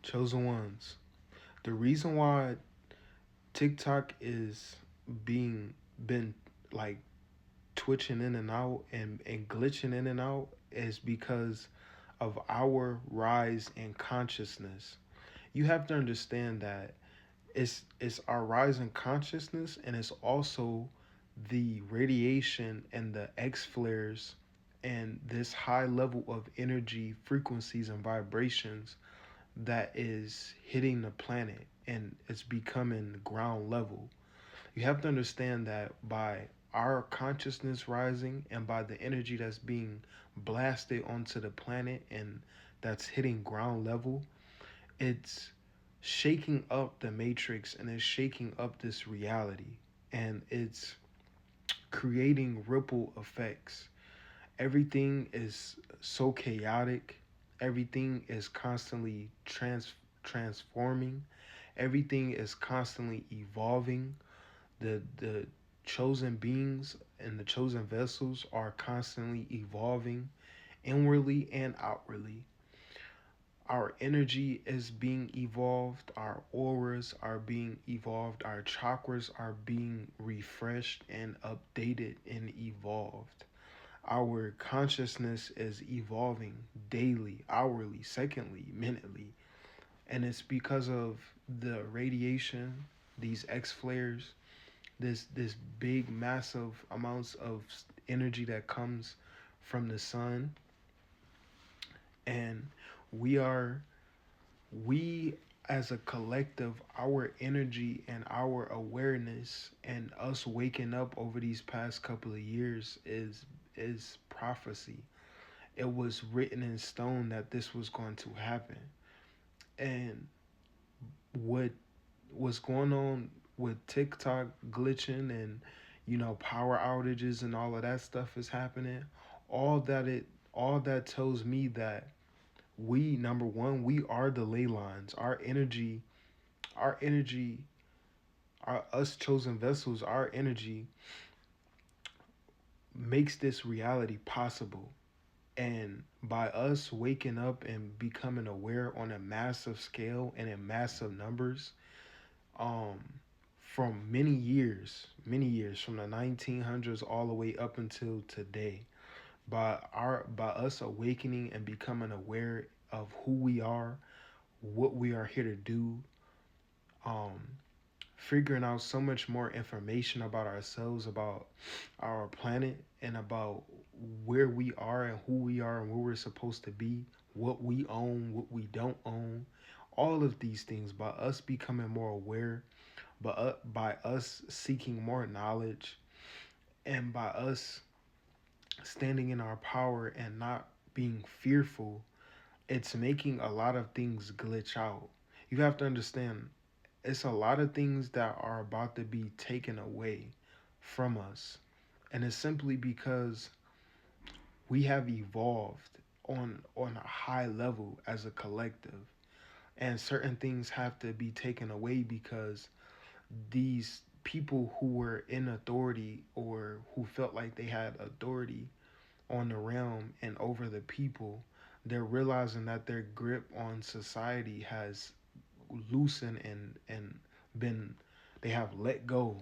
Chosen ones. The reason why TikTok is being been like twitching in and out and glitching in and out is because of our rise in consciousness. You have to understand that it's our rise in consciousness, and it's also the radiation and the X flares and this high level of energy frequencies and vibrations that is hitting the planet, and it's becoming ground level. You have to understand that by our consciousness rising and by the energy that's being blasted onto the planet and that's hitting ground level, it's shaking up the matrix and it's shaking up this reality, and it's creating ripple effects. Everything is so chaotic. Everything is constantly transforming. Everything is constantly evolving. The chosen beings and the chosen vessels are constantly evolving inwardly and outwardly. Our energy is being evolved, our auras are being evolved, our chakras are being refreshed and updated and evolved. Our consciousness is evolving daily, hourly, secondly, minutely. And it's because of the radiation, these X flares, this big massive amounts of energy that comes from the sun. And we are we as a collective, our energy and our awareness and us waking up over these past couple of years is prophecy. It was written in stone that this was going to happen. And what what's going on with TikTok glitching and power outages and all of that stuff is happening, all that it all that tells me that we, number one, we are the ley lines. Our energy, our us chosen vessels, our energy makes this reality possible. And by us waking up and becoming aware on a massive scale and in massive numbers, um, from many years, from the 1900s all the way up until today, by us awakening and becoming aware of who we are, what we are here to do, um, figuring out so much more information about ourselves, about our planet, and about where we are and who we are and where we're supposed to be, what we own, what we don't own, all of these things, by us becoming more aware, by us seeking more knowledge, and by us standing in our power and not being fearful, it's making a lot of things glitch out. You have to understand, it's a lot of things that are about to be taken away from us. And it's simply because we have evolved on a high level as a collective. And certain things have to be taken away because these people who were in authority or who felt like they had authority on the realm and over the people, they're realizing that their grip on society has loosened and been they have let go.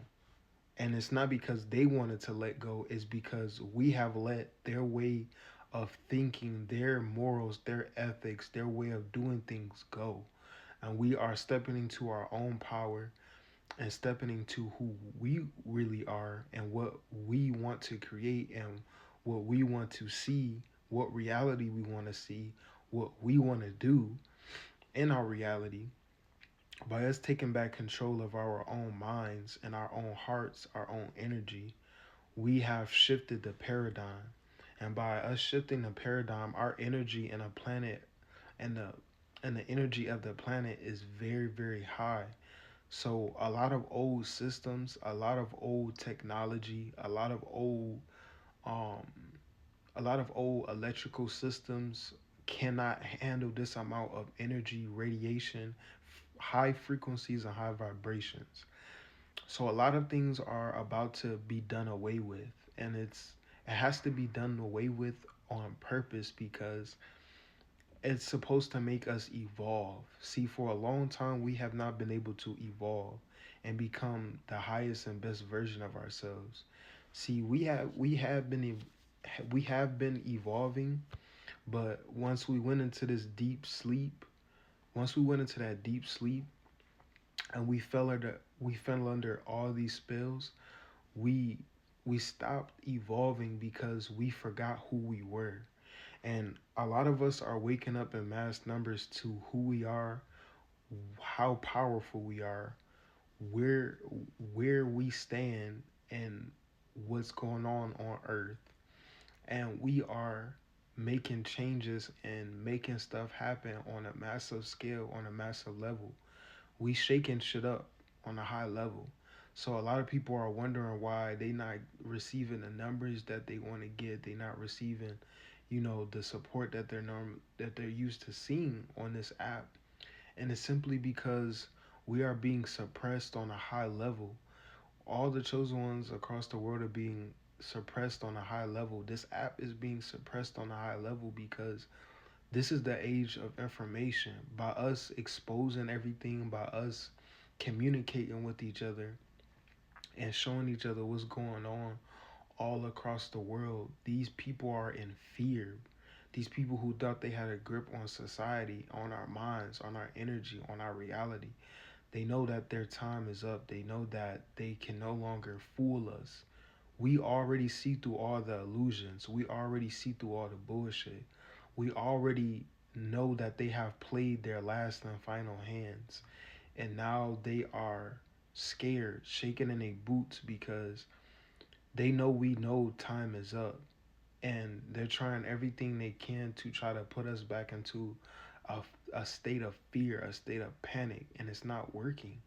And it's not because they wanted to let go, it's because we have let their way of thinking, their morals, their ethics, their way of doing things go. And we are stepping into our own power and stepping into who we really are and what we want to create and what we want to see, what reality we want to see, what we want to do in our reality. By us taking back control of our own minds and our own hearts, our own energy, we have shifted the paradigm. And by us shifting the paradigm, our energy and a planet and the energy of the planet is very, very high. So a lot of old systems, a lot of old technology, um a lot of old electrical systems cannot handle this amount of energy, radiation, high frequencies and high vibrations. So a lot of things are about to be done away with, and it has to be done away with on purpose because It's supposed to make us evolve. See, for a long time, we have not been able to evolve and become the highest and best version of ourselves. See, we have been evolving, but once we went into that deep sleep, and we fell under all these spells, we we stopped evolving because we forgot who we were. And a lot of us are waking up in mass numbers to who we are, how powerful we are, where where we stand, and what's going on Earth. And we are making changes and making stuff happen on a massive scale, on a massive level. We shaking shit up on a high level. So a lot of people are wondering why they not receiving the numbers that they want to get. They not receiving, the support that they're used to seeing on this app. And it's simply because we are being suppressed on a high level. All the chosen ones across the world are being suppressed on a high level. This app is being suppressed on a high level because this is the age of information. By us exposing everything, by us communicating with each other and showing each other what's going on all across the world, these people are in fear. These people who thought they had a grip on society, on our minds, on our energy, on our reality, they know that their time is up. They know that they can no longer fool us. We already see through all the illusions. We already see through all the bullshit. We already know that they have played their last and final hands. And now they are scared, shaking in their boots because they know we know time is up. And they're trying everything they can to try to put us back into a, a state of fear, a state of panic, and it's not working.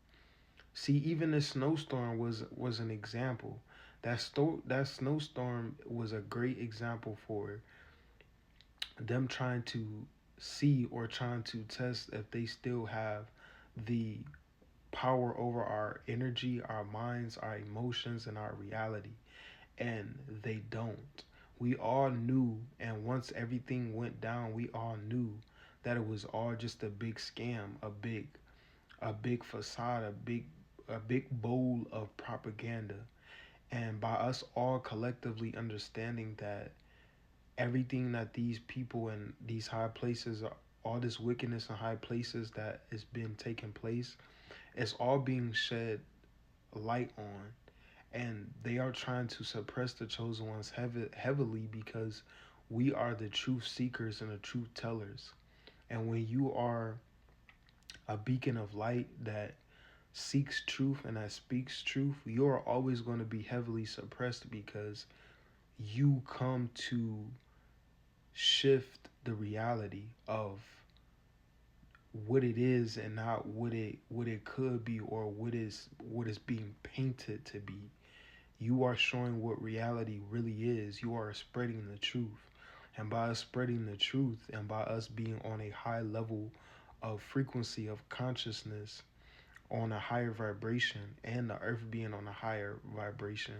See, even the snowstorm was an example. That snowstorm was a great example for them trying to see or trying to test if they still have the power over our energy, our minds, our emotions, and our reality. And they don't. We all knew, and once everything went down, we all knew that it was all just a big scam, a big facade, a big bowl of propaganda. And by us all collectively understanding that everything that these people in these high places are, all this wickedness in high places that has been taking place, it's all being shed light on. And they are trying to suppress the chosen ones heavily because we are the truth seekers and the truth tellers. And when you are a beacon of light that seeks truth and that speaks truth, you are always going to be heavily suppressed because you come to shift the reality of what it is and not what it could be, or what is being painted to be. You are showing what reality really is. You are spreading the truth. And by us spreading the truth and by us being on a high level of frequency of consciousness, on a higher vibration, and the earth being on a higher vibration,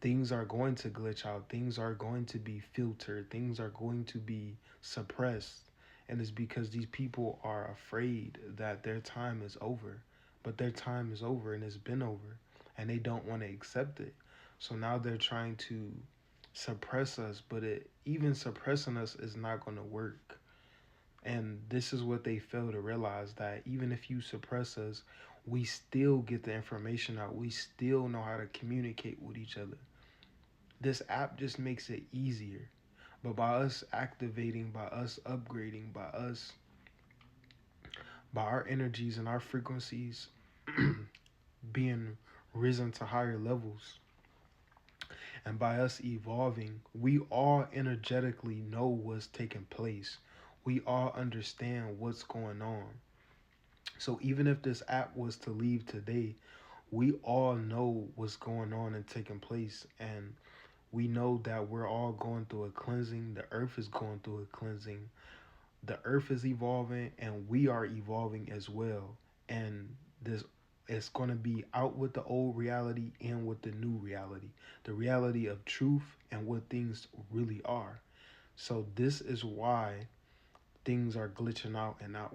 things are going to glitch out, things are going to be filtered, things are going to be suppressed. And it's because these people are afraid that their time is over. But their time is over and it's been over. And they don't want to accept it. So now they're trying to suppress us, but even suppressing us is not going to work. And this is what they fail to realize, that even if you suppress us, we still get the information out. We still know how to communicate with each other. This app just makes it easier. But by us activating, by us upgrading, by our energies and our frequencies being risen to higher levels, and by us evolving, we all energetically know what's taking place. We all understand what's going on. So even if this app was to leave today, we all know what's going on and taking place. And we know that we're all going through a cleansing. The earth is going through a cleansing. The earth is evolving and we are evolving as well. And this it's going to be out with the old reality and with the new reality, the reality of truth and what things really are. So this is why things are glitching out and not